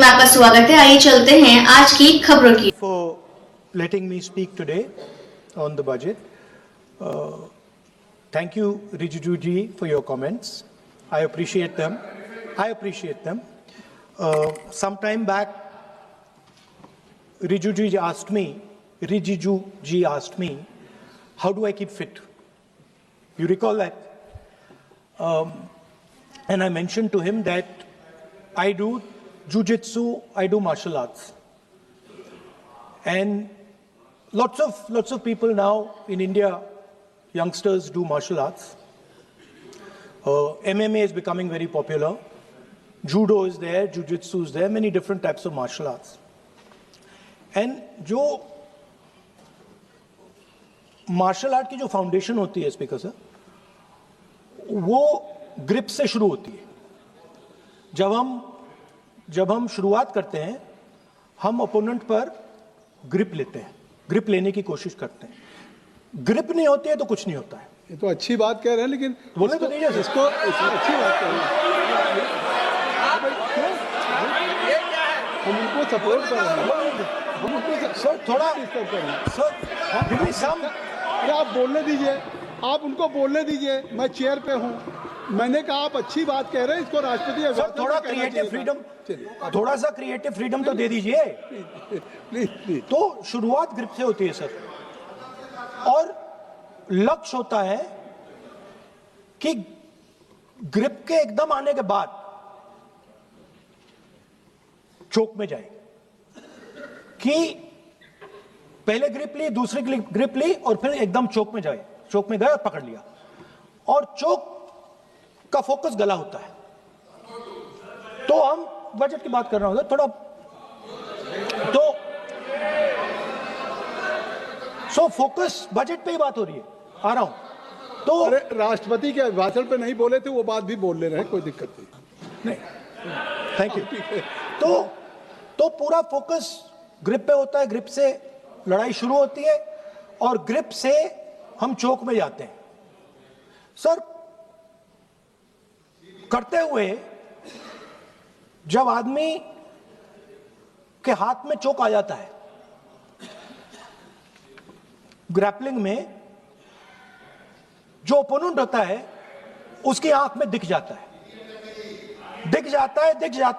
में आपका स्वागत है। आइए चलते हैं आज की खबरों की। For letting me speak today on the budget. Thank you, Rijiju ji, for your comments. I appreciate them. Some time back, Rijiju ji asked me, how do I keep fit? You recall that? And I mentioned to him that I do jiu-jitsu, I do martial arts. And lots of people now in India, youngsters do martial arts. MMA is becoming very popular. Judo is there, jiu-jitsu is there, many different types of martial arts. And जो martial art की जो foundation होती है speaker sir, वो grip से शुरू होती है. जब हम शुरुआत करते हैं, हम ओपोनेंट पर ग्रिप लेते हैं, ग्रिप लेने की कोशिश करते हैं. ग्रिप नहीं होती है तो कुछ नहीं होता है. ये तो अच्छी बात कह रहे हैं, लेकिन बोले तो दीजिए इसको अच्छी बात कह रहे हैं. हम उनको सपोर्ट कर रहे हैं. हम उनको सर थोड़ा डिस्टर्ब कर रहे हैं. सर अरे आप बोलने दीजिए, आप उनको बोलने दीजिए. मैं चेयर पे हूँ. मैंने कहा आप अच्छी बात कह रहे हैं, इसको राष्ट्रपति सर थोड़ा क्रिएटिव फ्रीडम, थोड़ा सा क्रिएटिव फ्रीडम तो दे दीजिए. प्लीज. तो शुरुआत ग्रिप से होती है सर, और लक्ष्य होता है कि ग्रिप के एकदम आने के बाद चोक में जाए, कि पहले ग्रिप ली, दूसरी ग्रिप ली, और फिर एकदम चोक में जाए. चोक में गए और पकड़ लिया, और चोक का फोकस गला होता है. तो हम बजट की बात कर रहे हैं थोड़ा, तो सो फोकस बजट पे ही बात हो रही है. आ रहा हूं. तो अरे राष्ट्रपति के भाषण पे नहीं बोले थे, वो बात भी बोल ले रहे हैं, कोई दिक्कत नहीं. Thank you. तो पूरा फोकस ग्रिप पे होता है. ग्रिप से लड़ाई शुरू होती है, और ग्रिप से हम चोक में जाते हैं. सर करते हुए जब आदमी के हाथ में चोक आ जाता है, ग्रैपलिंग में जो ओपोनेंट होता है उसकी आंख में दिख जाता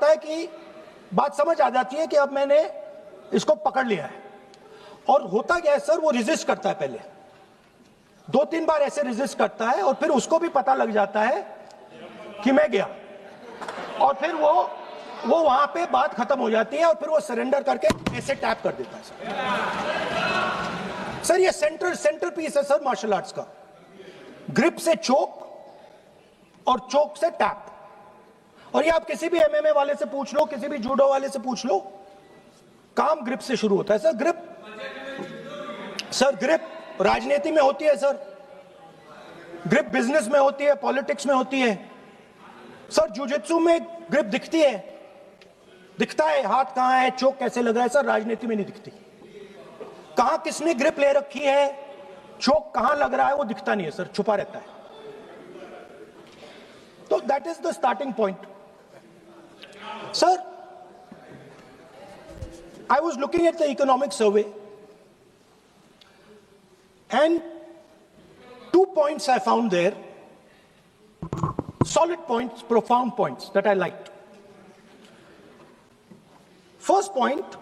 है कि बात समझ आ जाती है कि अब मैंने इसको पकड़ लिया है. और होता क्या है सर, वो रेजिस्ट करता है. पहले 2-3 बार ऐसे रेजिस्ट करता है, और फिर उसको भी पता लग जाता है कि मैं गया, और फिर वो वहां पे बात खत्म हो जाती है, और फिर वो सरेंडर करके ऐसे टैप कर देता है. सर ये सेंटर पीस है सर मार्शल आर्ट्स का. ग्रिप से चोक, और चोक से टैप. और ये आप किसी भी एमएमए वाले से पूछ लो, किसी भी जूडो वाले से पूछ लो, काम ग्रिप से शुरू होता है. सर ग्रिप राजनीति में होती है सर, ग्रिप बिजनेस में होती है, पॉलिटिक्स में होती है. सर जुजित्सु में ग्रिप दिखता है हाथ कहां है, चोक कैसे लग रहा है. सर राजनीति में नहीं दिखती. कहां किसने ग्रिप ले रखी है, चोक कहां लग रहा है, वो दिखता नहीं है सर, छुपा रहता है. तो that is the starting point. Sir I was looking at the economic survey, and 2 points I found there, solid points, profound points that I liked. First point,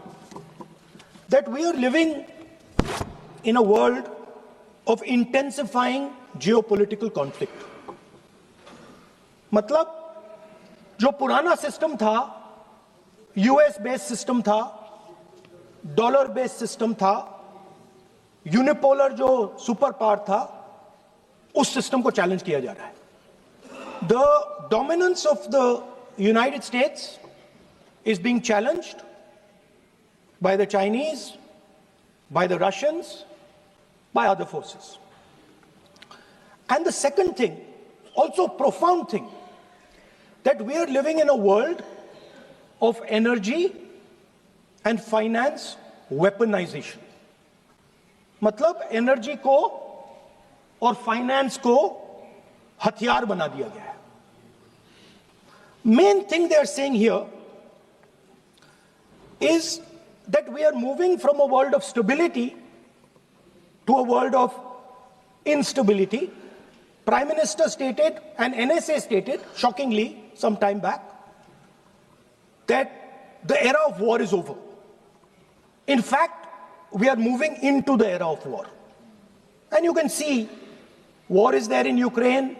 that we are living in a world of intensifying geopolitical conflict. मतलब जो पुराना system था, US based system था, dollar based system था, unipolar जो super power था, उस system को चैलेंज किया जा रहा है. The dominance of the United states is being challenged by the Chinese, by the Russians, by other forces. And the second thing, also profound thing, that we are living in a world of energy and finance weaponization. मतलब energy को और finance को हथियार बना दिया गया है. Main thing they are saying here is that we are moving from a world of stability to a world of instability. Prime Minister stated and NSA stated, shockingly, some time back, that the era of war is over. In fact, we are moving into the era of war. And you can see, war is there in Ukraine,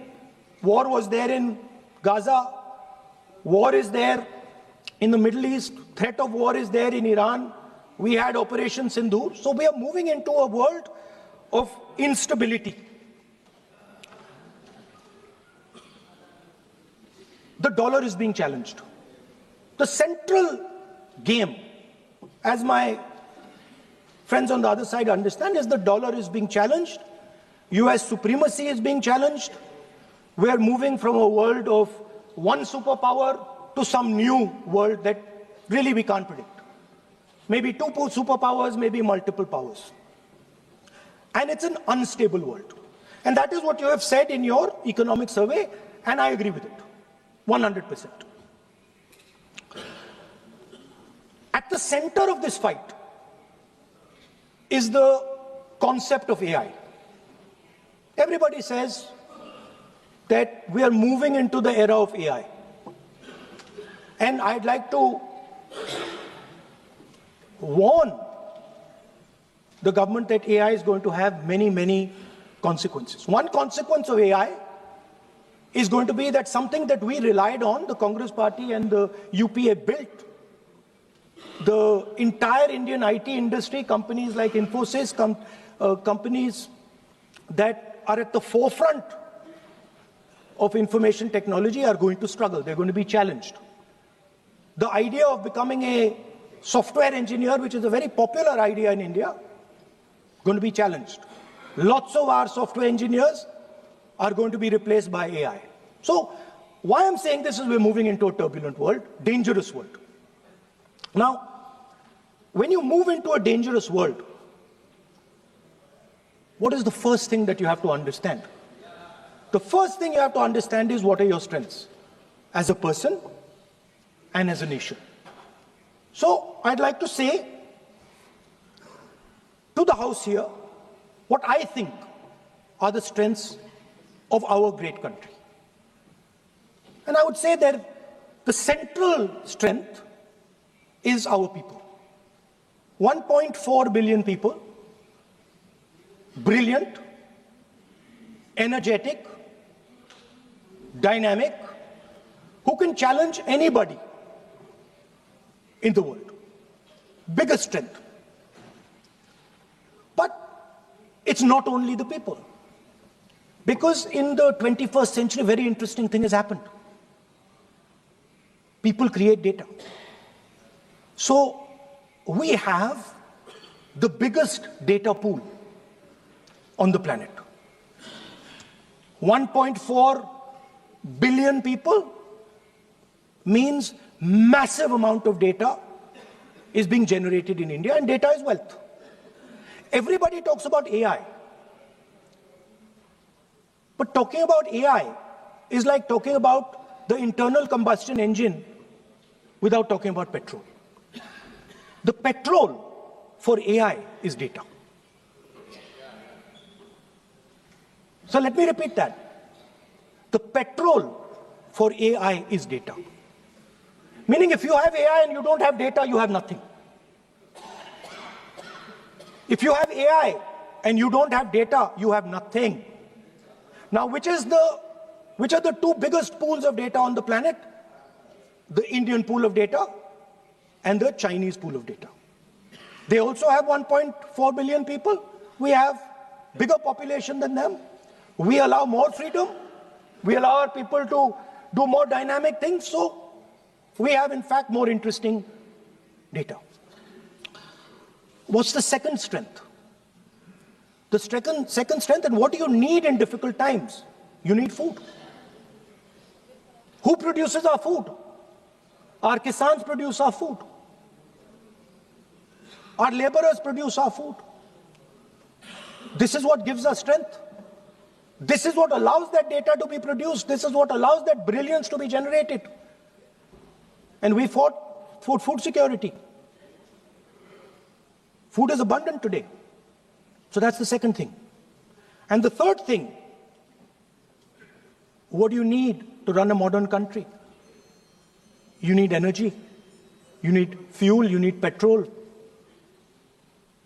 war was there in Gaza, war is there in the Middle East, threat of war is there in Iran, we had Operation Sindoor. So we are moving into a world of instability. The dollar is being challenged. The central game, as my friends on the other side understand, is the dollar is being challenged. US supremacy is being challenged. We are moving from a world of one superpower to some new world that really we can't predict. Maybe two superpowers, maybe multiple powers. And it's an unstable world. And that is what you have said in your economic survey, and I agree with it, 100%. At the center of this fight is the concept of AI. Everybody says that we are moving into the era of AI. And I'd like to warn the government that AI is going to have many, many consequences. One consequence of AI is going to be that something that we relied on, the Congress Party and the UPA built, the entire Indian IT industry, companies like Infosys, companies that are at the forefront of information technology are going to struggle. They're going to be challenged. The idea of becoming a software engineer, which is a very popular idea in India, going to be challenged. Lots of our software engineers are going to be replaced by AI. So why I'm saying this is we're moving into a turbulent world, dangerous world. Now, when you move into a dangerous world, what is the first thing that you have to understand? The first thing you have to understand is what are your strengths as a person and as a nation. So I'd like to say to the House here what I think are the strengths of our great country. And I would say that the central strength is our people. 1.4 billion people, brilliant, energetic, dynamic, who can challenge anybody in the world. Biggest strength. But it's not only the people. Because in the 21st century, a very interesting thing has happened. People create data. So we have the biggest data pool on the planet. 1.4 billion people means massive amount of data is being generated in India, and data is wealth. Everybody talks about AI. But talking about AI is like talking about the internal combustion engine without talking about petrol. The petrol for AI is data. So let me repeat that. The petrol for AI is data. Meaning if you have AI and you don't have data, you have nothing. If you have AI and you don't have data, you have nothing. Now, which are the two biggest pools of data on the planet? The Indian pool of data and the Chinese pool of data. They also have 1.4 billion people. We have bigger population than them. We allow more freedom. We allow our people to do more dynamic things. So we have, in fact, more interesting data. What's the second strength? The second strength, and what do you need in difficult times? You need food. Who produces our food? Our kisans produce our food. Our laborers produce our food. This is what gives us strength. This is what allows that data to be produced. This is what allows that brilliance to be generated. And we fought for food security. Food is abundant today. So that's the second thing. And the third thing, what do you need to run a modern country? You need energy, you need fuel, you need petrol.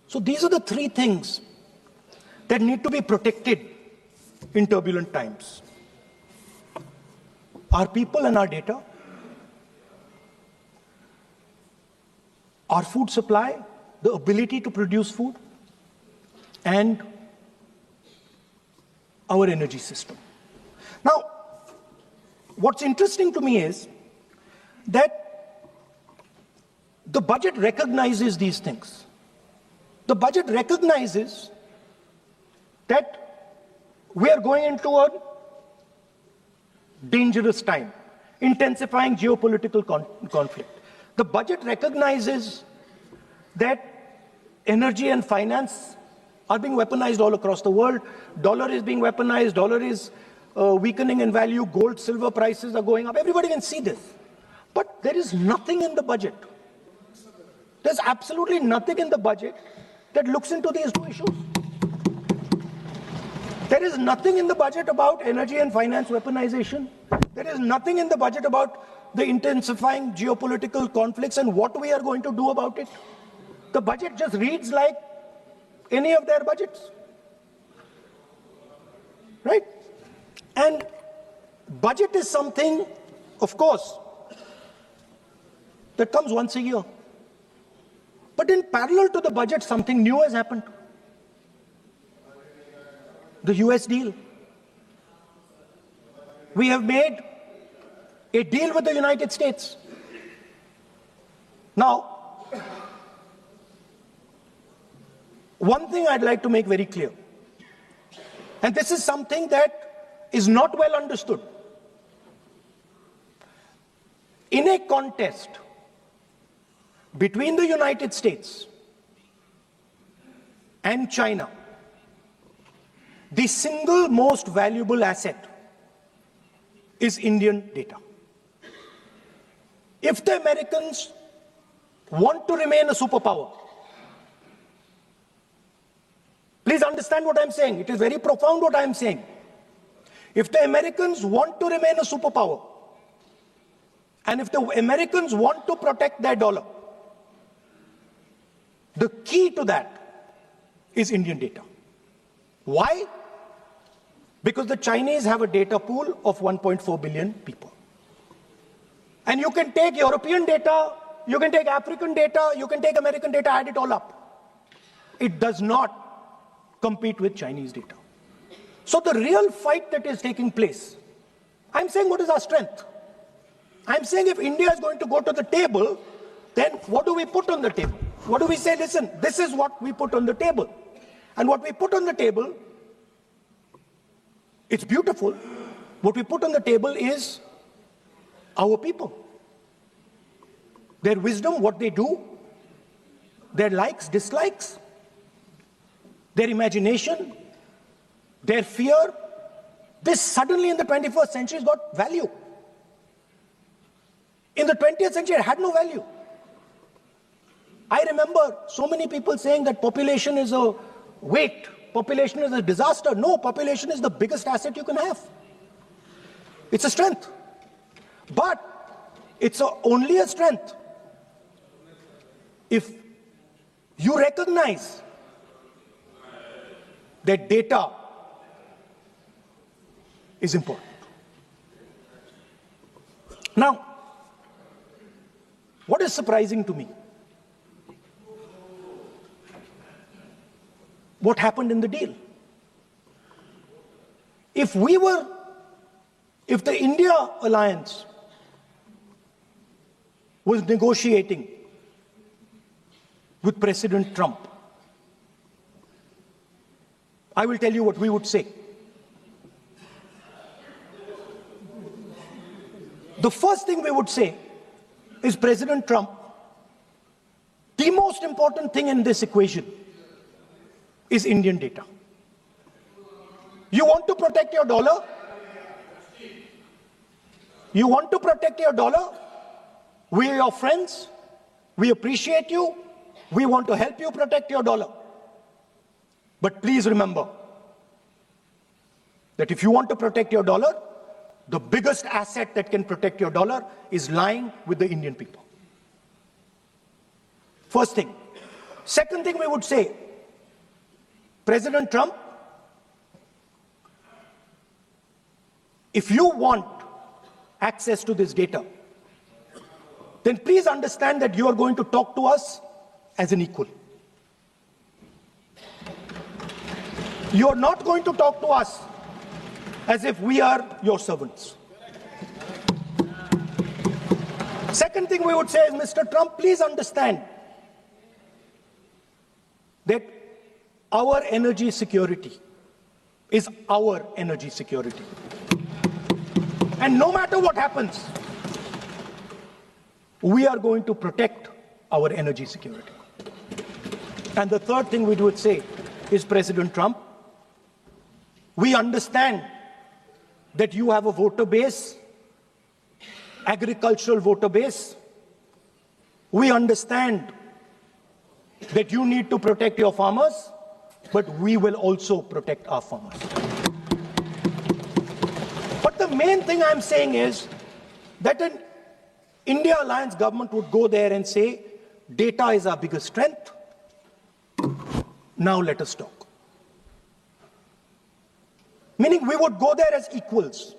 So these are the three things that need to be protected in turbulent times. Our people and our data, our food supply, the ability to produce food, and our energy system. Now, what's interesting to me is that the budget recognizes these things. The budget recognizes that we are going into a dangerous time, intensifying geopolitical conflict. The budget recognizes that energy and finance are being weaponized all across the world. Dollar is being weaponized, dollar is weakening in value, gold, silver prices are going up. Everybody can see this. But there is nothing in the budget. There's absolutely nothing in the budget that looks into these two issues. There is nothing in the budget about energy and finance weaponization. There is nothing in the budget about the intensifying geopolitical conflicts and what we are going to do about it. The budget just reads like any of their budgets, right? And budget is something, of course, that comes once a year. But in parallel to the budget, something new has happened. The US deal. We have made a deal with the United States. Now, one thing I'd like to make very clear, and this is something that is not well understood. In a contest between the United States and China, the single most valuable asset is Indian data. If the Americans want to remain a superpower, please understand what I'm saying. It is very profound what I'm saying. If the Americans want to remain a superpower, and if the Americans want to protect their dollar, the key to that is Indian data. Why? Because the Chinese have a data pool of 1.4 billion people. And you can take European data, you can take African data, you can take American data, add it all up. It does not compete with Chinese data. So the real fight that is taking place, I'm saying what is our strength? I'm saying if India is going to go to the table, then what do we put on the table? What do we say? Listen, this is what we put on the table. And what we put on the table, it's beautiful. What we put on the table is our people. Their wisdom, what they do, their likes, dislikes, their imagination, their fear. This suddenly in the 21st century has got value. In the 20th century, it had no value. I remember so many people saying that population is a weight, population is a disaster. No, population is the biggest asset you can have. It's a strength. But it's only a strength if you recognize that data is important. Now, what is surprising to me? What happened in the deal? If the India alliance was negotiating with President Trump, I will tell you what we would say. The first thing we would say is, President Trump, the most important thing in this equation is Indian data. You want to protect your dollar? You want to protect your dollar? We are your friends. We appreciate you. We want to help you protect your dollar. But please remember that if you want to protect your dollar, the biggest asset that can protect your dollar is lying with the Indian people. First thing. Second thing we would say, President Trump, if you want access to this data, then please understand that you are going to talk to us as an equal. You are not going to talk to us as if we are your servants. Second thing we would say is, Mr. Trump, please understand that our energy security is our energy security. And no matter what happens, we are going to protect our energy security. And the third thing we would say is, President Trump, we understand that you have a voter base, agricultural voter base. We understand that you need to protect your farmers, but we will also protect our farmers. But the main thing I'm saying is that an India Alliance government would go there and say, data is our biggest strength. Now let us talk. Meaning we would go there as equals.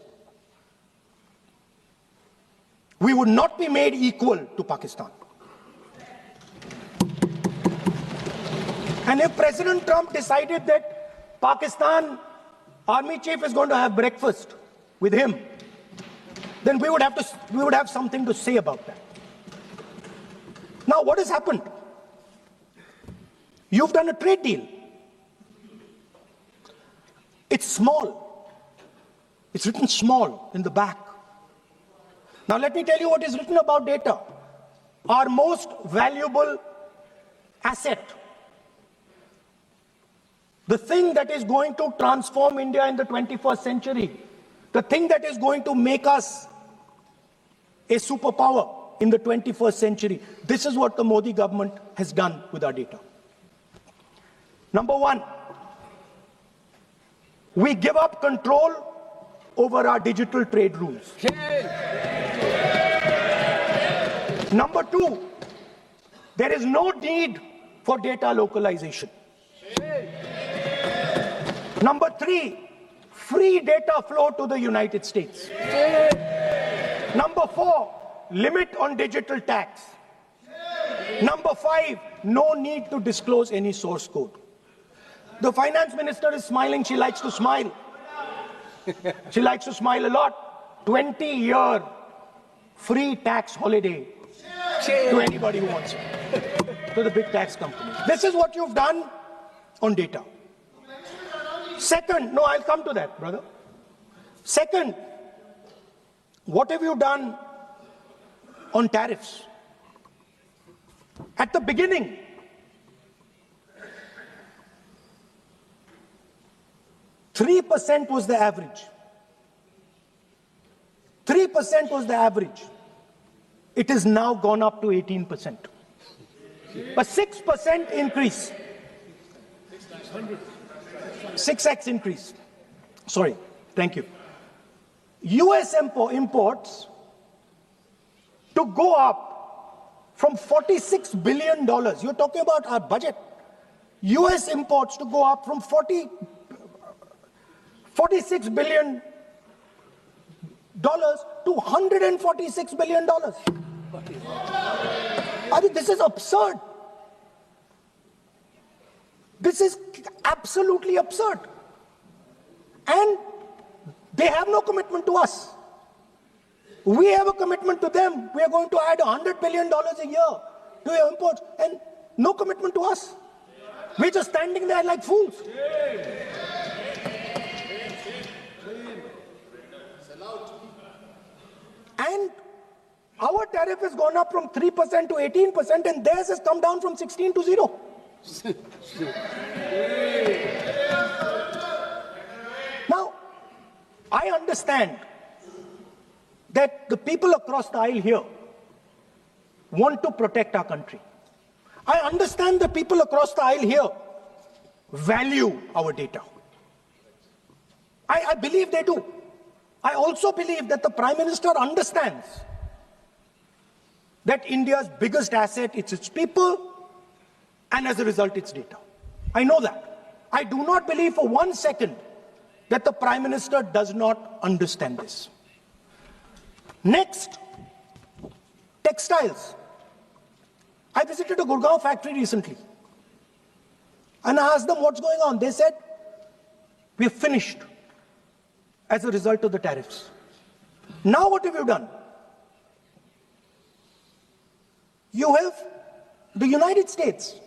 We would not be made equal to Pakistan. And if President Trump decided that Pakistan army chief is going to have breakfast with him, then we would have something to say about that. Now, what has happened? You've done a trade deal. It's small. It's written small in the back. Now, let me tell you what is written about data. Our most valuable asset, the thing that is going to transform India in the 21st century, the thing that is going to make us a superpower in the 21st century. This is what the Modi government has done with our data. Number one, we give up control over our digital trade rules. Number two, there is no need for data localization. Number three, free data flow to the United States. Number four, limit on digital tax. Number five, no need to disclose any source code. The finance minister is smiling. She likes to smile. She likes to smile a lot. 20-year free tax holiday to anybody who wants it, to the big tax companies. This is what you've done on data. Second, no, I'll come to that, brother. Second, what have you done on tariffs? At the beginning, %3 was the average. 3% was the average. It has now gone up to 18%. A 6% increase. 6x increase. Sorry, thank you. US imports to go up from $46 billion. You're talking about our budget. US imports to go up from $46 billion to $146 billion. I mean, this is absurd. This is absolutely absurd. And they have no commitment to us. We have a commitment to them. We are going to add $100 billion a year to your imports, and no commitment to us. We're just standing there like fools. And our tariff has gone up from 3% to 18%, and theirs has come down from 16 to 0. Now, I understand that the people across the aisle here want to protect our country. I understand the people across the aisle here value our data. I believe they do. I also believe that the Prime Minister understands that India's biggest asset is its people, and as a result, its data. I know that. I do not believe for 1 second that the Prime Minister does not understand this. Next, textiles. I visited a Gurgaon factory recently, and I asked them what's going on. They said, we're finished as a result of the tariffs. Now what have you done? The United States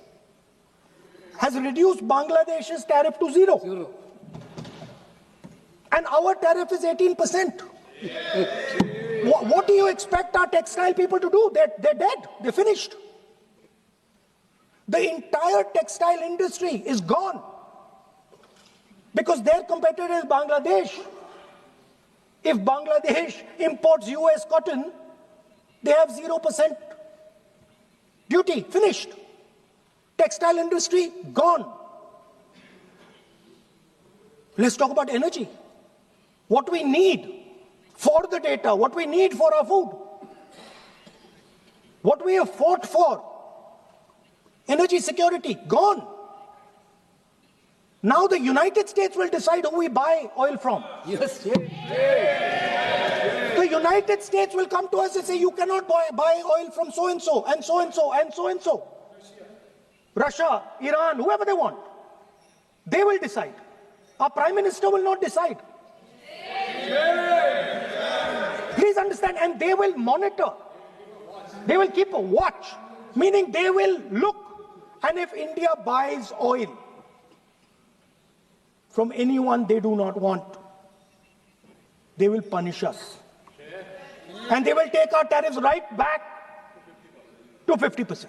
has reduced Bangladesh's tariff to zero. And our tariff is 18%. What do you expect our textile people to do? They're dead. They're finished. The entire textile industry is gone because their competitor is Bangladesh. If Bangladesh imports US cotton, they have 0% duty. Finished. Textile industry gone. Let's talk about energy. What we need for the data, what we need for our food, what we have fought for. Energy security, gone. Now the United States will decide who we buy oil from. Yes. The United States will come to us and say, you cannot buy oil from so-and-so, and so-and-so, and so-and-so. Russia, Iran, whoever they want. They will decide. Our Prime Minister will not decide. Please understand, and they will monitor. They will keep a watch, meaning they will look. And if India buys oil from anyone they do not want, they will punish us. And they will take our tariffs right back to 50%.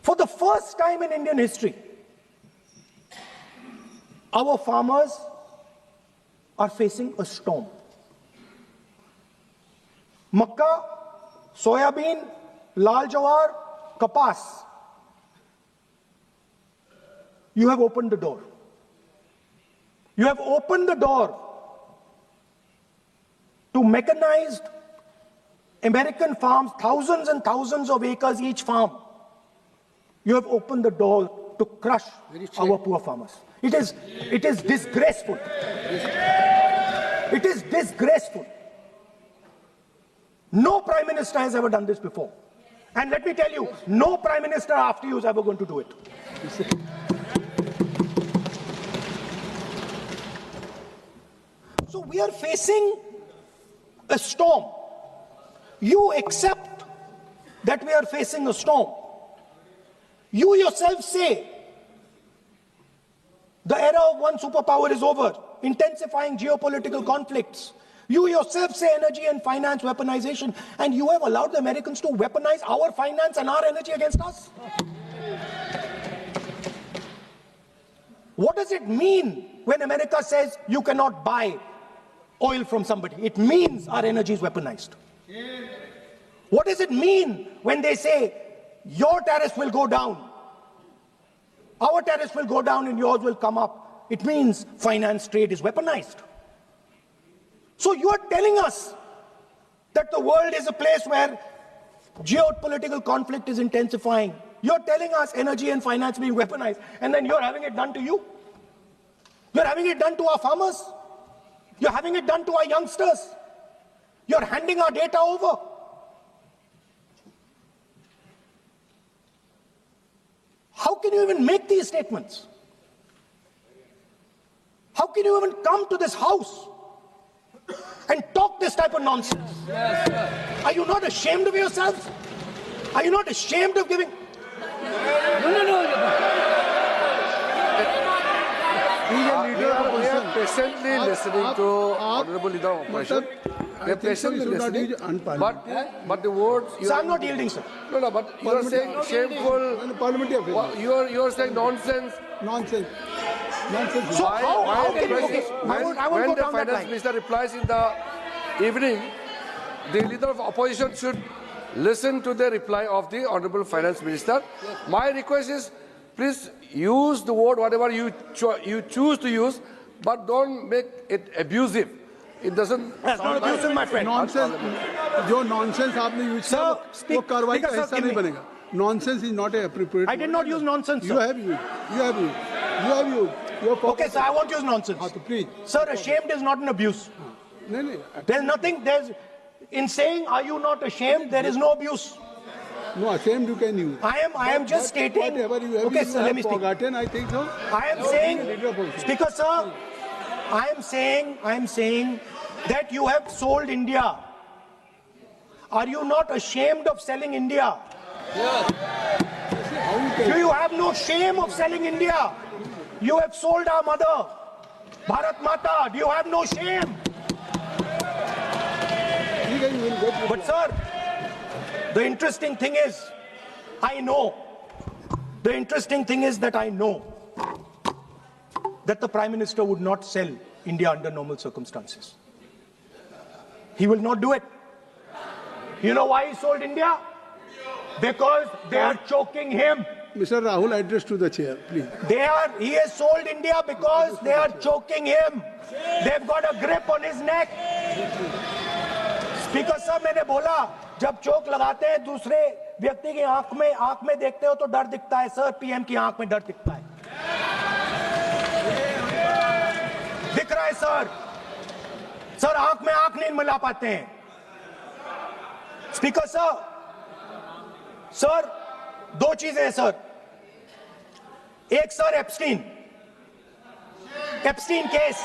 For the first time in Indian history, our farmers are facing a storm. Makkah, soybean, lal jawar, kapas. You have opened the door. You have opened the door to mechanized American farms, thousands and thousands of acres each farm. You have opened the door to crush our poor farmers. It is disgraceful. It is disgraceful. No Prime Minister has ever done this before. And let me tell you, no Prime Minister after you is ever going to do it. So we are facing a storm. You accept that we are facing a storm. You yourself say the era of one superpower is over, intensifying geopolitical conflicts. You yourself say energy and finance weaponization, and you have allowed the Americans to weaponize our finance and our energy against us. What does it mean when America says you cannot buy oil from somebody? It means our energy is weaponized. What does it mean when they say your tariffs will go down, our tariffs will go down and yours will come up? It means finance trade is weaponized. So you are telling us that the world is a place where geopolitical conflict is intensifying. You're telling us energy and finance being weaponized, and then you're having it done to you. You're having it done to our farmers. You're having it done to our youngsters. You're handing our data over. How can you even make these statements? How can you even come to this house and talk this type of nonsense? Are you not ashamed of yourselves? Are you not ashamed of giving? We are patiently listening to Honorable Leader of Opposition. We are patiently listening. But the words. So I'm not yielding, sir. No, but you are saying shameful. You are saying nonsense. Nonsense. So how can you? Okay, I won't When go the down that finance line. minister replies in the evening, the leader of opposition should listen to the reply of the Honorable Finance Minister. My request is, please use the word whatever you choose to use, but don't make it abusive. It doesn't. That's not abusive, my friend. Nonsense जो nonsense आपने use Sir, किया वो speak- कार्रवाई का speaker, sir, हिस्सा give नहीं me. बनेगा. Nonsense is not a appropriate. I did not use nonsense, You sir. have used. You have used. You have used. You have Okay, sir, I won't use nonsense. हाँ तो please. Sir, ashamed is not an abuse. नहीं नहीं. There's nothing, in saying, are you not ashamed, there is no abuse. No, ashamed you can use. I am just stating. Whatever you have, Okay, you sir, let have me speak. forgotten, I think so. I am saying, Speaker sir, I am saying that you have sold India. Are you not ashamed of selling India? How you can? Do you have no shame of selling India? You have sold our mother, Bharat Mata. Do you have no shame? ठीक है, you will get. But sir, the interesting thing is, I know that the Prime Minister would not sell India under normal circumstances. He will not do it. You know why he sold India? Because they are choking him. Mr. Rahul, address to the chair, please. He has sold India because they are choking him. They've got a grip on his neck. Speaker साहब, मैंने बोला जब चोक लगाते हैं दूसरे व्यक्ति की आंख में देखते हो तो डर दिखता है सर. पीएम की आंख में डर दिखता है. दिख रहा है सर आंख में आंख नहीं मिला पाते हैं. स्पीकर सर दो चीजें हैं सर. एक sir Epstein case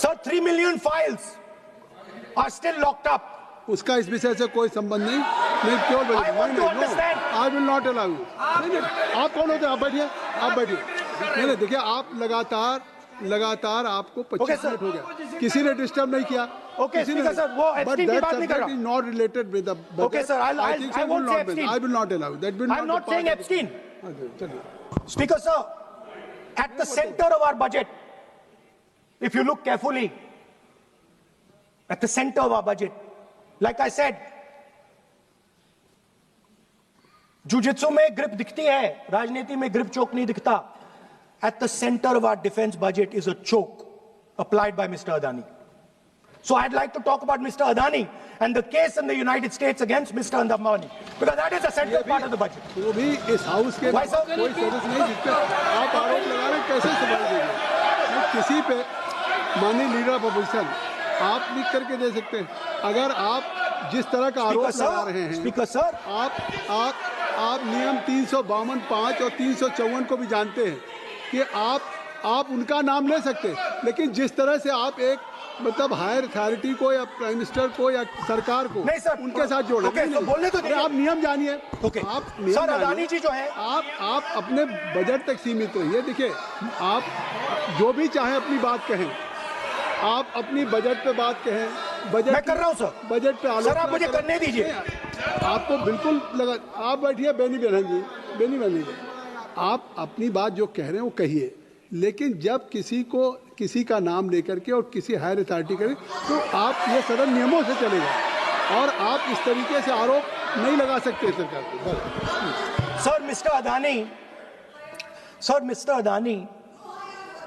sir. 3 million files are still locked up. उसका इस विषय से कोई संबंध नहीं. नहीं क्यों बोले? I want to understand. I will not allow you. नहीं, आप कौन होते हैं? आप बैठिए. नहीं देखिए, आप लगातार आपको 25 मिनट हो गया. किसी ने डिस्टर्ब नहीं किया. Okay, Speaker sir, वो Epstein की बात नहीं कर रहा. is not related with the budget. Okay, sir, I won't say Epstein. I will not allow. That will not. I'm not saying Epstein. चलिए. Speaker sir, at the center of our budget, if you look carefully, at the center of our budget, like I said, jujitsu में grip दिखती है, राजनीति में grip choke नहीं दिखता. At the center of our defense budget is a choke applied by Mr. Adani. So I'd like to talk about Mr. Adani and the case in the United States against Mr. Ambani, because that is a central part of the budget. वो भी इस house के Why, sir? कोई सदस्य नहीं जिस पे आप आरोप लगा रहे हैं, कैसे संभाल देंगे? वो किसी पे माननीय लीडर ऑफ अपोजिशन आप लिख करके दे सकते हैं. अगर आप जिस तरह का आरोप लगा रहे हैं, स्पीकर सर, आप नियम 352, 5 और 354 को भी जानते हैं कि आप उनका नाम ले सकते हैं, लेकिन जिस तरह से आप एक मतलब हायर अथॉरिटी को या प्राइम मिनिस्टर को या सरकार को नहीं सर, उनके साथ जोड़ रहे हैं. तो बोलने तो अरे आप नियम जानिए. ओके आप नियम सर, जानिए. अदानी जी जो है, आप अपने बजट तक सीमित रहिए. देखिए, आप जो भी चाहें अपनी बात कहें, आप अपनी बजट पे बात कहें. बजट मैं कर रहा हूं सर. बजट पे सर आप मुझे करने दीजिए. आपको बिल्कुल लगा. आप बैठिए बेनी बहन जी, आप अपनी बात जो कह रहे हैं वो कहिए, लेकिन जब किसी का नाम लेकर के और किसी हायर अथॉरिटी करें तो आप ये सदन नियमों से चलेगा और आप इस तरीके से आरोप नहीं लगा सकते सरकार को. Sir mister Adani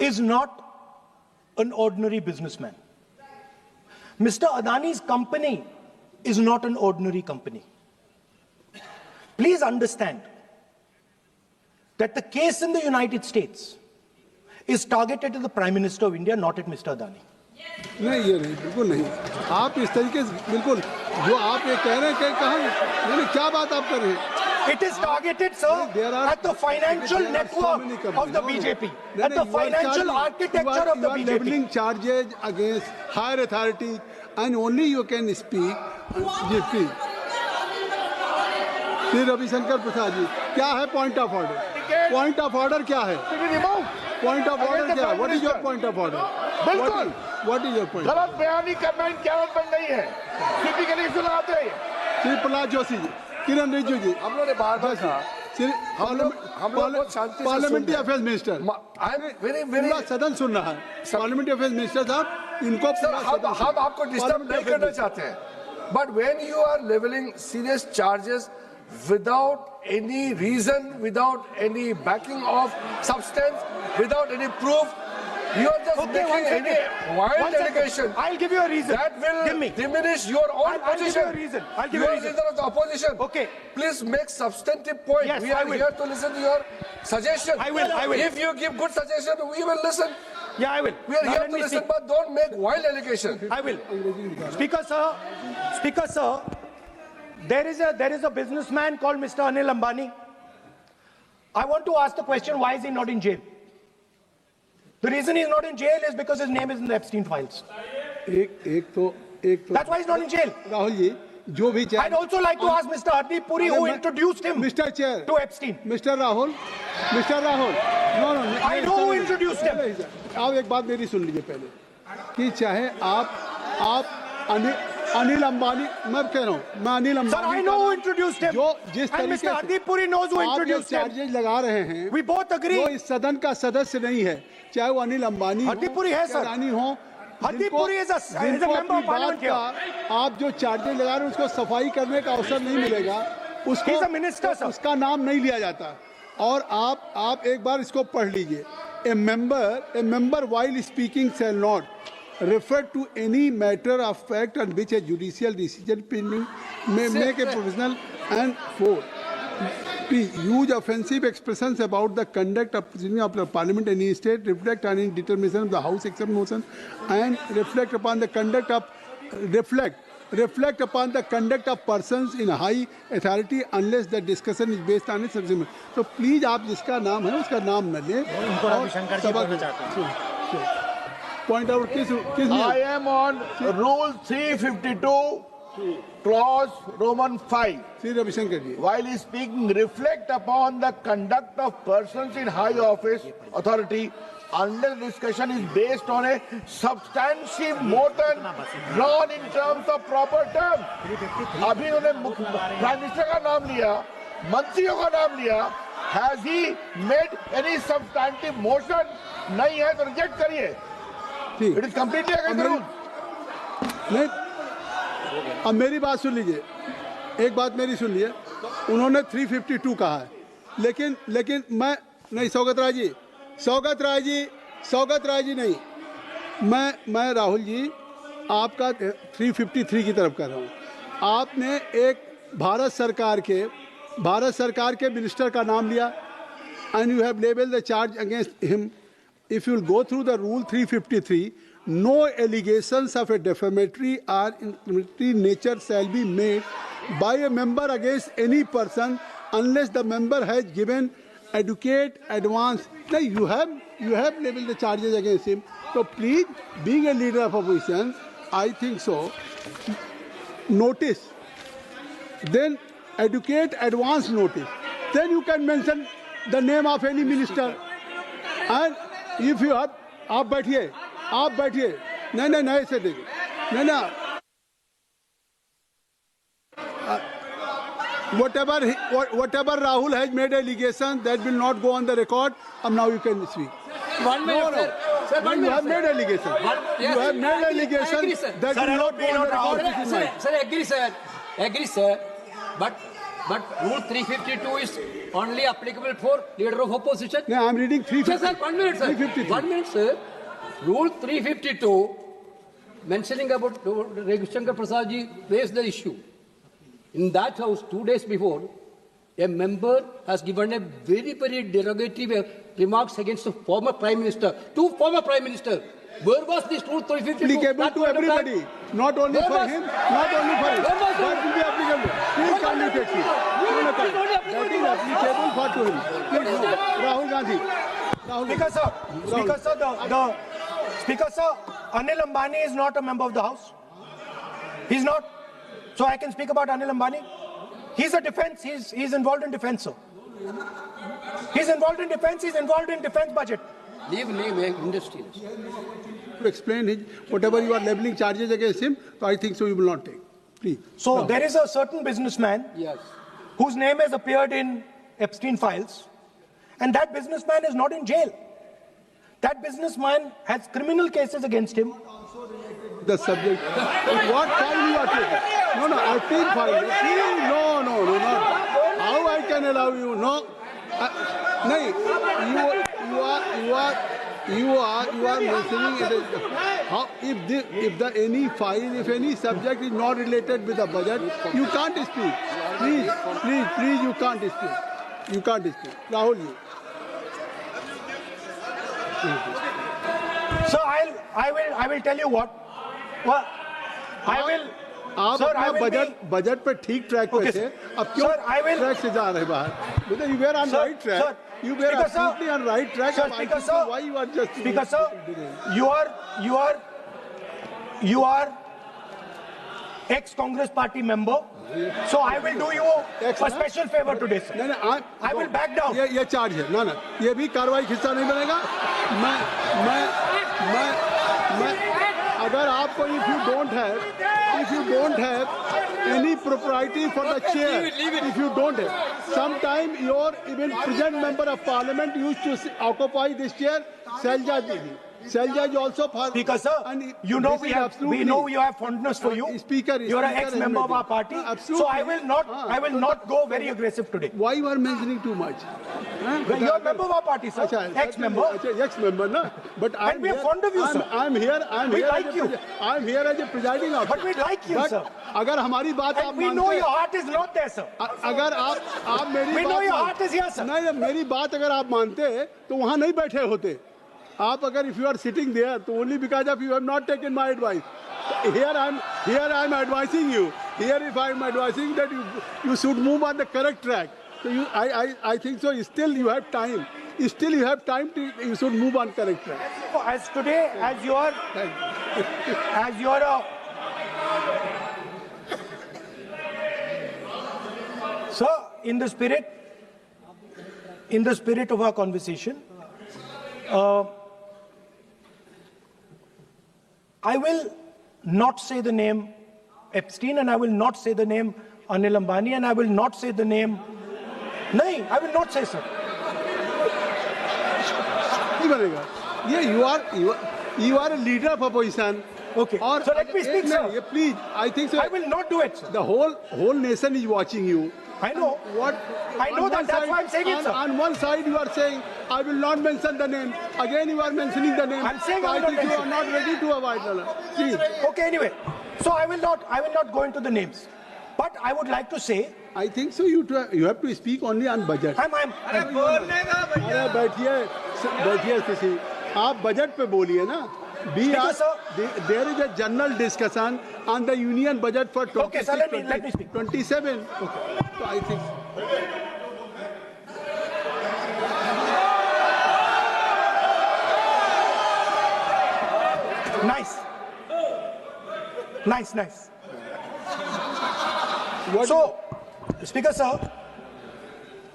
is not an ordinary businessman. Mr. Adani's company is not an ordinary company. Please understand that the case in the United States is targeted at the Prime Minister of India, not at Mr. Adani. नहीं, ये नहीं, बिल्कुल नहीं. आप इस तरीके से बिल्कुल जो आप ये कह रहे हैं कि कहाँ क्या बात आप कर रहे हैं? It is targeted, sir, at the financial network of the BJP, at the financial architecture of the BJP. You are leveling charges against higher authority, and only you can speak. जी प्लीज. श्री रविशंकर प्रसाद जी, क्या है point of order? Point of order क्या है? Point of order क्या है? What is your point of order? बिल्कुल. What is your point? गलत बयानी करना इनकी आदत बन गई है. टिपिकली सुनाते हैं. श्री प्रहलाद जोशी जी, किरण रिजिजू जी, हम लोगों ने बार-बार कहा, हम लोग बहुत शांति से parliamentary affairs minister, I am very पूरा सदन सुन रहा है. पार्लियामेंट्री अफेयर्स मिनिस्टर साहब, इनको हम आपको डिस्टर्ब नहीं करना चाहते हैं. But when you are leveling serious charges without any reason, without any backing of substance, without any proof, you are just Okay, making any wild One second. allegation. I'll give you a reason. That will Give me. diminish your own I'll give position. you a reason. I'll give you you a are reason. leader of the opposition. Okay. Please make substantive point. Yes, we I are will. here to listen to your suggestion. I will. If you give good suggestion, we will listen. Yeah, I will. We are Now here let to me listen, speak. but don't make wild allegation. I will. Speaker sir, there is a businessman called Mr. Anil Ambani. I want to ask the question, why is he not in jail? The reason he's not in jail is because his name is in the Epstein files. एक तो That's why he's not in jail. Rahul ji जो भी I'd also like to ask Mr. Hardeep Puri, who introduced him mister chair to Epstein. Mister Rahul no no I know who introduced him. आप एक बात मेरी सुन लीजिए पहले कि चाहे आप अनिल अंबानी मैं कह रहा हूँ मैं Anil Sir, Ambani I know who introduced him. जो जिस And तरीके Mr. Hardeep Puri knows who आप ये introduced him. चार्जेज लगा रहे हैं We both agree. जो इस सदन का सदस्य नहीं है चाहे वो अनिल अंबानी हरदीप पुरी है, सर। रानी हो हरदीप पुरी is a जिनको member अपनी of parliament बात का आप जो चार्जेज लगा रहे हैं उसको सफाई करने का अवसर नहीं मिलेगा उसको He's a minister, sir. उसका नाम नहीं लिया जाता और आप एक बार इसको पढ़ लीजिए ए member while speaking shall not refer to any matter of fact on which a judicial decision pending may make a provisional and for use offensive expressions about the conduct of proceedings of the parliament in any state, reflect on any determination of the house except motion, and reflect upon the conduct of persons in high authority unless the discussion is based on its substance. So please आप जिसका नाम है उसका नाम न लें और point out किस I am on Rule 352, Clause Roman 5. Shri Ravishankar ji While speaking, reflect upon the conduct of persons in high office, authority, unless discussion is based on a substantive motion drawn in terms of proper terms. अभी उन्होंने prime minister का नाम लिया, मंत्रियों का नाम लिया. Has he made any substantive motion? नहीं है तो रिजेक्ट करिए. ठीक It is completely against the rule. नहीं अब मेरी बात सुन लीजिए एक बात मेरी सुन लीजिए उन्होंने 352 कहा है लेकिन मैं नहीं सौगत राय जी नहीं मैं राहुल जी आपका 353 की तरफ कर रहा हूँ आपने एक भारत सरकार के मिनिस्टर का नाम लिया and you have labelled the charge against him if you will go through the rule 353 no allegations of a defamatory or incriminatory nature shall be made by a member against any person unless the member has given adequate advance. Now you have labeled the charges against him, so please, being a leader of opposition, I think so, notice, then adequate advance notice, then you can mention the name of any minister. And if you have आप बैठिए नहीं ऐसे देखिए नहीं whatever Rahul has made allegation that will not go on the record and now you can speak. 1 minute, sir. Sir, 1 You minute, have sir. made allegation. You have made allegation agree, sir. that will not go on the record. This is mine. Sir, agree, sir. But Rule 352 is only applicable for leader of opposition. No, I am reading 350. Sir, 1 minute, sir. 353. 1 minute, sir. Rule 352, mentioning about Ravi Shankar Prasad ji raised the issue. In that house, 2 days before, a member has given a very, very derogatory remarks against the former Prime Minister, two former Prime Minister. Where was this Rule 352? Applicable to everybody, not only for him, not only for him. That will be applicable. Please kindly take it. That is applicable for to him. Please, no. Rahul Gandhi. Speaker sir, Anil Ambani is not a member of the House. He's not. So I can speak about Anil Ambani. He's a defense. He's involved in defense, sir. He's involved in defense. He's involved in defense budget. Leave industry. To explain his whatever you are leveling charges against him, so I think so you will not take. Please. So there is a certain businessman Yes. whose name has appeared in Epstein files, and that businessman is not in jail. That businessman has criminal cases against him. the subject. What file you are taking? No, I feel file. No, not. How I can allow you? No. No, you are mentioning it. How if any subject is not related with the budget, you can't speak. Please, you can't speak. You can't speak. Rahul, you. So I will tell you what. I will. आप Sir, I अपना will budget पे ठीक track पे Okay, थे, sir. अब क्यों Sir, I will- track से जा रहे बाहर? मतलब you were on Sir, right track. sir, You were Speaker, sir. absolutely on right track. Sir, अब I Speaker, don't sir. know why you are just Speaker, sir, you are ex-Congress party member. So I will do you a special favor today, sir. नहीं, I will back down. ये charge है ना, ये भी कार्रवाई का हिस्सा नहीं बनेगा। मैं अगर आपको if you don't have any propriety for the chair, if you don't have, sometime your even present member of parliament used to occupy this chair, Selja Didi. Selja is also for Speaker, sir, and you know this we is have absolutely- fondness for you. Speaker, You are an Speaker ex-member of our has party. made it. So I Absolutely. will not go very aggressive today. Why you are mentioning too much? You are a member of our party, sir. Ex-member. Ex-member, na. But And we are fond of you, sir. I'm here. We like you. I'm here as a presiding officer. But we like you, But sir. अगर हमारी बात आप And we know मानते your heart is not there, sir. अगर आप मेरी We बात know your मान- heart is here, sir. नहीं, मेरी बात अगर आप मानते तो वहाँ नहीं बैठे होते। आप अगर if you are sitting there, तो only because of you have not taken my advice. Here I'm advising you. Here if I'm advising that you should move on the correct track. So I think so. Still you have time. Still you have time to you should move on correct track. As today, as you are sir, in the spirit of our conversation, I will not say the name Epstein, and I will not say the name Anil Ambani, and I will not say the name. No, I will not say, sir. नहीं बनेगा। ये you are a leader of opposition. Okay. और So let me speak, sir. Please, I think so. I will not do it, sir. The whole nation is watching you. I know. I know on that. one That's side- why I'm saying it, sir. On one side you are saying, I will not mention the name. Again you are mentioning the name. I'm saying So I will not think you mention. are not ready to avoid the Please. Okay, anyway. So I will not go into the names. But I would like to say, I think so. You have to speak only on budget. I'm अरे बैठिए किसी आप budget पे बोलिए ना Speaker, sir. There is a general discussion on the union budget for 26, Okay, sir, let me speak. 27. Okay. So I think nice. what So, Speaker, sir,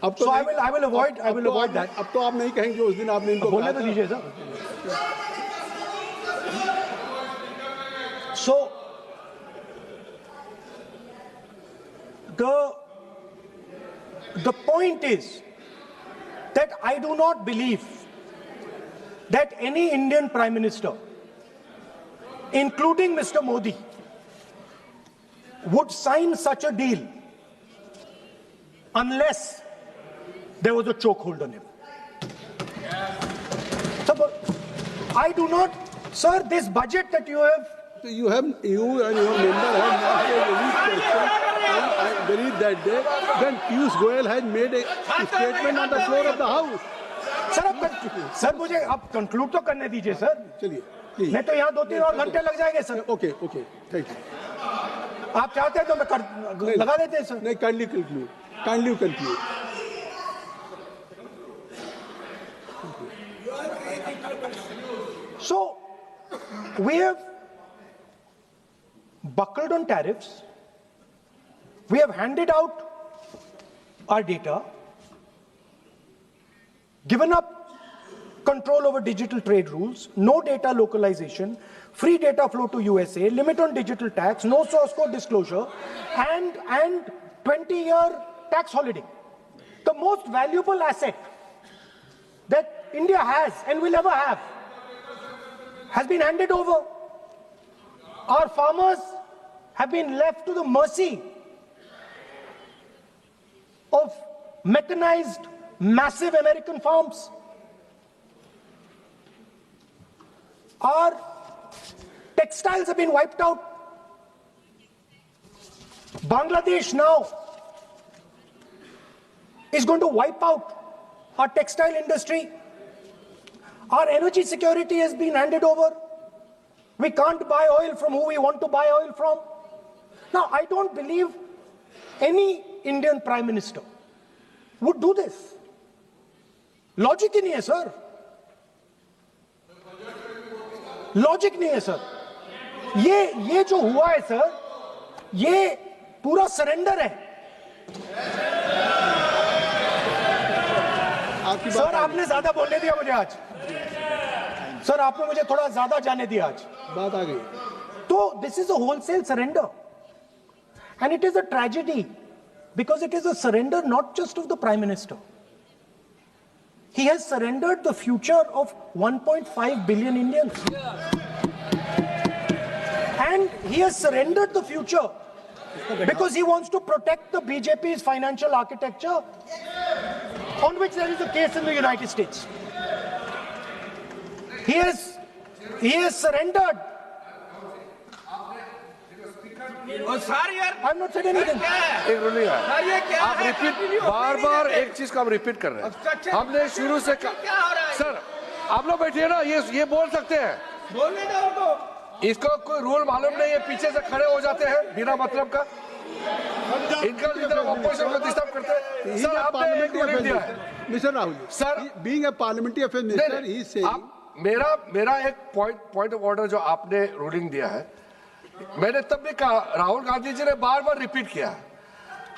अब तो so I नहीं- will avoid that. अब तो आप नहीं कहेंगे उस दिन आपने इनको बोलने कहा तो था। दीजिए, sir. So, the point is that I do not believe that any Indian Prime Minister, including Mr. Modi, would sign such a deal unless there was a chokehold on him. So, but I do not, sir, this budget that you have. So you and your member have not raised any question. And I believe that day when Piyush Goyal has made a statement on the floor of the house. Sir मुझे आप conclude तो करने दीजिए sir. चलिए please. नहीं तो यहाँ 2-3 और घंटे लग जाएंगे सर. Okay thank you. आप चाहते हैं तो मैं लगा देते हैं सर. नहीं kindly conclude. So we have buckled on tariffs. We have handed out our data, given up control over digital trade rules, no data localization, free data flow to USA, limit on digital tax, no source code disclosure, and 20-year tax holiday. The most valuable asset that India has and will ever have has been handed over. Our farmers have been left to the mercy of mechanized, massive American farms. Our textiles have been wiped out. Bangladesh now is going to wipe out our textile industry. Our energy security has been handed over. We can't buy oil from who we want to buy oil from. Now, I don't believe any Indian Prime Minister would do this. Logic ही नहीं है sir. Logic नहीं है sir. ये जो हुआ है sir, ये पूरा सरेंडर है. सर आपने ज्यादा बोलने दिया मुझे आज. सर आपने मुझे थोड़ा ज्यादा जाने दिया आज. बात आ गई. तो this is a wholesale surrender, and it is a tragedy because it is a surrender not just of the Prime Minister. He has surrendered the future of 1.5 billion Indians. And he has surrendered the future because he wants to protect the BJP's financial architecture, on which there is a case in the United States. He has surrendered. I'm not saying anything. एक ruling है. आप repeat बार-बार एक चीज को हम repeat कर रहे हैं. हमने शुरू से सर आप लोग बैठिए ना, ये बोल सकते हैं. बोलने दो उनको. इसको कोई रूल मालूम नहीं है, पीछे से खड़े हो जाते हैं बिना मतलब का. इनका लीडर ऑपोजिशन को डिस्टर्ब करते हैं. सर आपने एक रूलिंग दिया है. Mister Rahul sir, being a parliamentary affair minister, he is saying. मेरा एक पॉइंट ऑफ ऑर्डर जो आपने रूलिंग दिया है, मैंने तब भी कहा, राहुल गांधी जी ने बार-बार रिपीट किया.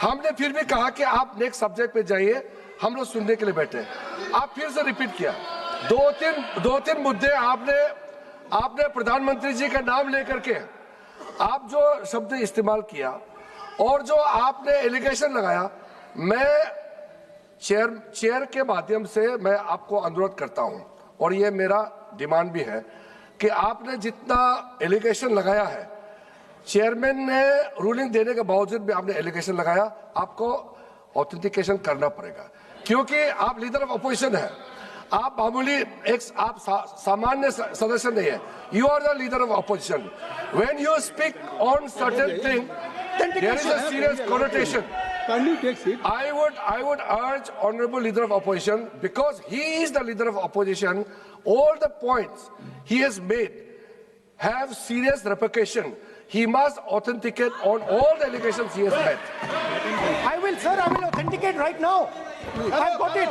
हमने फिर भी कहा कि आप नेक्स्ट सब्जेक्ट पे जाइए, हम लोग सुनने के लिए बैठे. आप फिर से रिपीट किया. दो तीन मुद्दे आपने प्रधानमंत्री जी का नाम लेकर के आप जो शब्द इस्तेमाल किया और जो आपने एलिगेशन लगाया, मैं चेयर के माध्यम से मैं आपको अनुरोध करता हूं और ये मेरा डिमांड भी है कि आपने जितना एलिगेशन लगाया है, चेयरमैन ने रूलिंग देने के बावजूद भी आपने एलिगेशन लगाया, आपको ऑथेंटिकेशन करना पड़ेगा, क्योंकि आप लीडर ऑफ अपोजिशन है. आप मामूली आप सामान्य सदस्य नहीं है. You are the leader of opposition. When you speak on certain thing, there is a serious connotation. I would urge honorable leader of opposition, because he is the leader of opposition, all the points he has made have serious repercussion. He must authenticate on all the allegations he has made. I will authenticate right now. I've got it.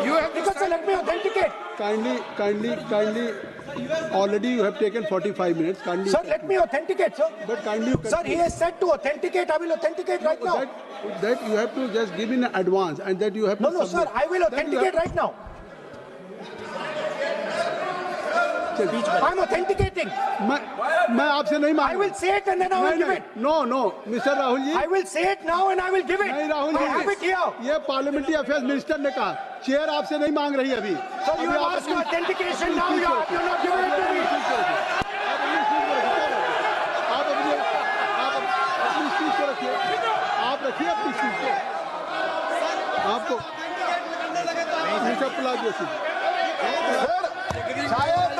You have Because let me authenticate. Kindly. Already you have taken 45 minutes. Kindly. Sir, let me authenticate, sir. But kindly. Sir, he has said to authenticate. I will authenticate right now. That you have to just give in advance, and that you have to. No, sir. I will authenticate right now. I'm authenticating. मैं आपसे नहीं मांग. I will say it and then I will give it. No, Mr. Rahul ji. I will say it now and I will give it. नहीं Rahul ji. I have it here. ये parliamentary affairs minister ने कहा, chair आपसे नहीं मांग रही अभी. So you have asked for authentication now. You're not giving it to me. आप अपनी चीज को रखिए. आप रखिए अपनी चीज को. आपको मिस्टर प्लाजो जी. शायद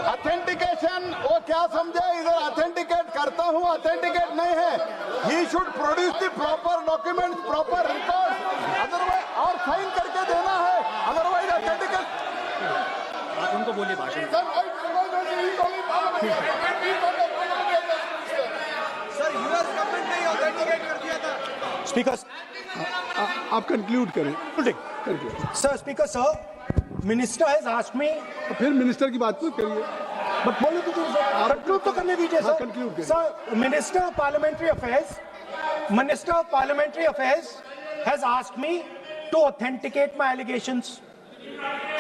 ऑथेंटिकेशन वो क्या समझे, इधर ऑथेंटिकेट करता हूँ, ऑथेंटिकेट नहीं है. He should produce the proper document, proper record, otherwise और साइन करके देना है, अदरवाइज ऑथेंटिकेट. आप उनको बोलिए भाषण. सर यूएस गवर्नमेंट ने ऑथेंटिकेट कर दिया था. Speaker. आप कंक्लूड करें. Sir, Speaker, sir. Minister has asked me. फिर मिनिस्टर की बात मत करिए. But बोलो तो कंक्लूड तो करने दीजिए सर. conclude करिए. Sir, Minister of Parliamentary Affairs has asked me to authenticate my allegations.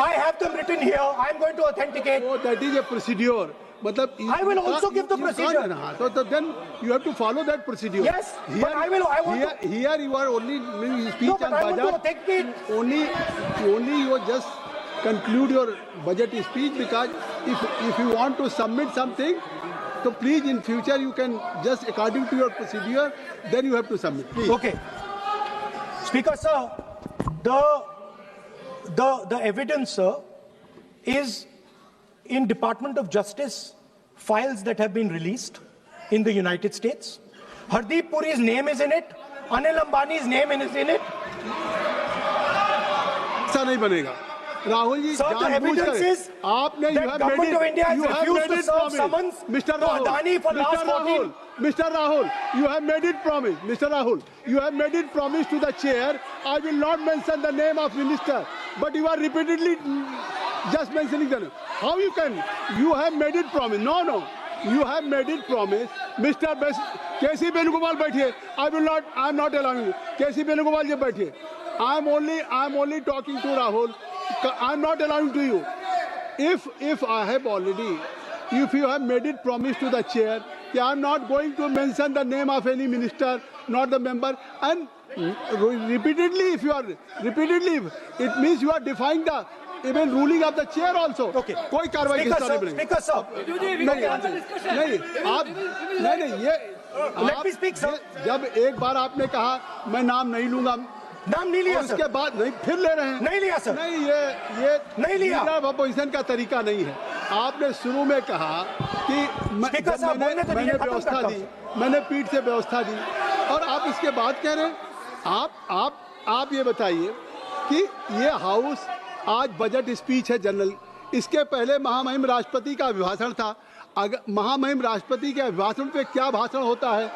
I have them written here. I am going to authenticate. Oh, that is a procedure. मतलब I will also give the procedure. So then you have to follow that procedure. Yes, but I want to. Here you are only speech No, but and I want to budget. authenticate. Only you are just conclude your budget speech, because if you want to submit something, so please in future you can just according to your procedure, then you have to submit. Please. Okay. Speaker, sir, the evidence, sir, is in Department of Justice files that have been released in the United States. Hardeep Puri's name is in it. Anil Ambani's name is in it. ऐसा नहीं बनेगा Rahul ji Sir, the जानबूझकर evidence is आपने that government of India has refused to serve summons Mr. to Rahul, Adani for last 14. Mr. Rahul, you have made it promise. Mr. Rahul, you have made it promise to the chair. I will not mention the name of minister, but you are repeatedly just mentioning the name. How you can? You have made it promise. No. You have made it promise. Mr. K.C. Venugopal बैठिए. I am not allowing you. K.C. Venugopal जी बैठिए. I am only talking to Rahul. I am not allowing to you. If I have already, if you have made it promise to the chair, I am not going to mention the name of any minister, not the member, and repeatedly, it means you are defying the even ruling of the chair also. Okay. कोई कार्रवाई Speaker, किस तरह sir, नहीं बनेगी. Speaker, sir. नहीं ये Let me speak, sir. जब एक बार आपने कहा मैं नाम नहीं लूंगा, नाम नहीं लिया, और sir. उसके बाद नहीं फिर ले रहे हैं. नहीं लिया, sir. नहीं ये नहीं लिया. लीडर ऑफ अपोजिशन का तरीका नहीं है. आपने शुरू में कहा कि Speaker, sir, बोलने तो मैंने दीजिए, खत्म व्यवस्था करता दी, मैंने पीठ से व्यवस्था दी, और आप इसके बाद कह रहे हैं. आप ये बताइए कि ये हाउस आज बजट स्पीच है जनरल. इसके पहले महामहिम राष्ट्रपति का अभिभाषण था. अगर महामहिम राष्ट्रपति के अभिभाषण पे क्या भाषण होता है,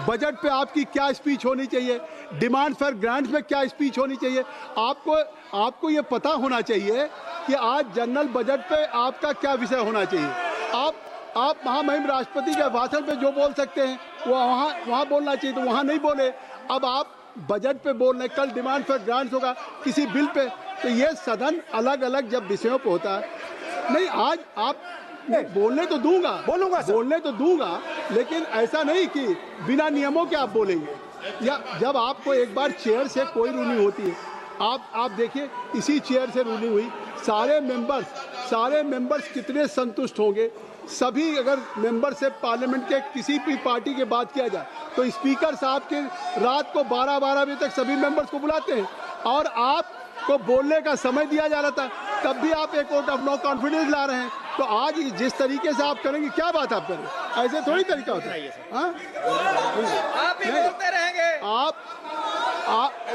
बजट पे आपकी क्या स्पीच होनी चाहिए, डिमांड फॉर ग्रांट्स में क्या स्पीच होनी चाहिए, आपको ये पता होना चाहिए कि आज जनरल बजट पे आपका क्या विषय होना चाहिए. आप महामहिम राष्ट्रपति के भाषण पे जो बोल सकते हैं वो वहाँ बोलना चाहिए, तो वहाँ नहीं बोले. अब आप बजट पे बोल रहे, कल डिमांड फॉर ग्रांट्स होगा किसी बिल पे, तो ये सदन अलग अलग जब विषयों पे होता है. नहीं आज आप बोलने तो दूंगा, लेकिन ऐसा नहीं कि बिना नियमों के आप बोलेंगे. या जब आपको एक बार चेयर से कोई रूलिंग होती है, आप देखिए इसी चेयर से रूलिंग हुई, सारे मेंबर्स कितने संतुष्ट होंगे. सभी अगर मेंबर से पार्लियामेंट के किसी भी पार्टी की बात किया जाए तो स्पीकर साहब के रात को 12 बजे तक सभी मेंबर्स को बुलाते हैं, और आपको बोलने का समय दिया जा रहा था, तब भी आप एक वोट ऑफ नो कॉन्फिडेंस ला रहे हैं. तो आज जिस तरीके से आप करेंगे, क्या बात आप करें, ऐसे थोड़ी तरीका होता है. आप ही बोलते रहेंगे. आप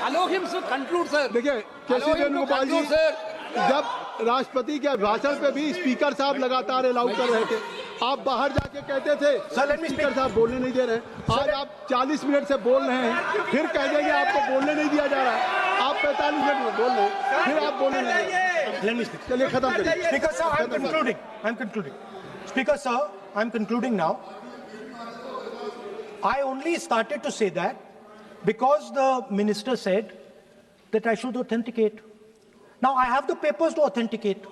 Allow him to conclude, sir. देखिए के.सी. वेणुगोपाल जी जब राष्ट्रपति के भाषण पे भी स्पीकर साहब लगातार अलाउ कर रहे थे. आप बाहर जाके कहते थे स्पीकर साहब बोलने नहीं दे रहे. आज आप 40 मिनट से बोल रहे हैं, फिर कह देंगे आपको बोलने नहीं दिया जा रहा है. आप 45 मिनट में बोल रहे हैं, फिर आप बोलने नहीं. चलिए खत्म करिए. Speaker, sir, I'm concluding. Speaker, sir, I'm concluding now. I only started to say that because the minister said that I should authenticate. Now I have the papers to authenticate.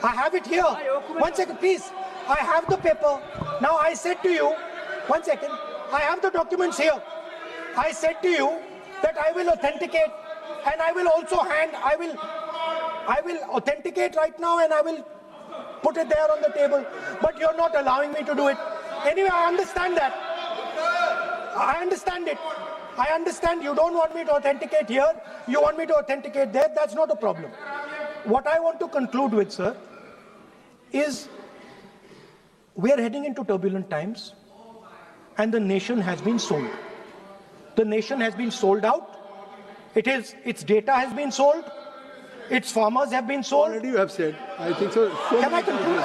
I have it here. 1 second, please. I have the paper. Now I said to you, 1 second, I have the documents here. I said to you that I will authenticate, and I will also I will authenticate right now, and I will put it there on the table. But you're not allowing me to do it. Anyway, I understand that. I understand it. I understand you don't want me to authenticate here. You want me to authenticate there. That's not a problem. What I want to conclude with, sir, is we are heading into turbulent times, and the nation has been sold. The nation has been sold out. Its data has been sold. Its farmers have been sold. Already you have said. I think so. Can I conclude?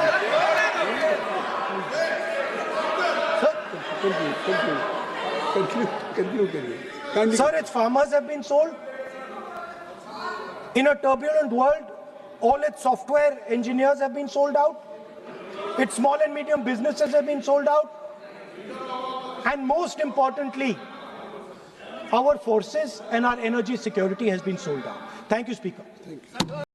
Conclude. Sir, its farmers have been sold. In a turbulent world, all its software engineers have been sold out. Its small and medium businesses have been sold out. And most importantly, our forces and our energy security has been sold out. Thank you, Speaker. Thank you.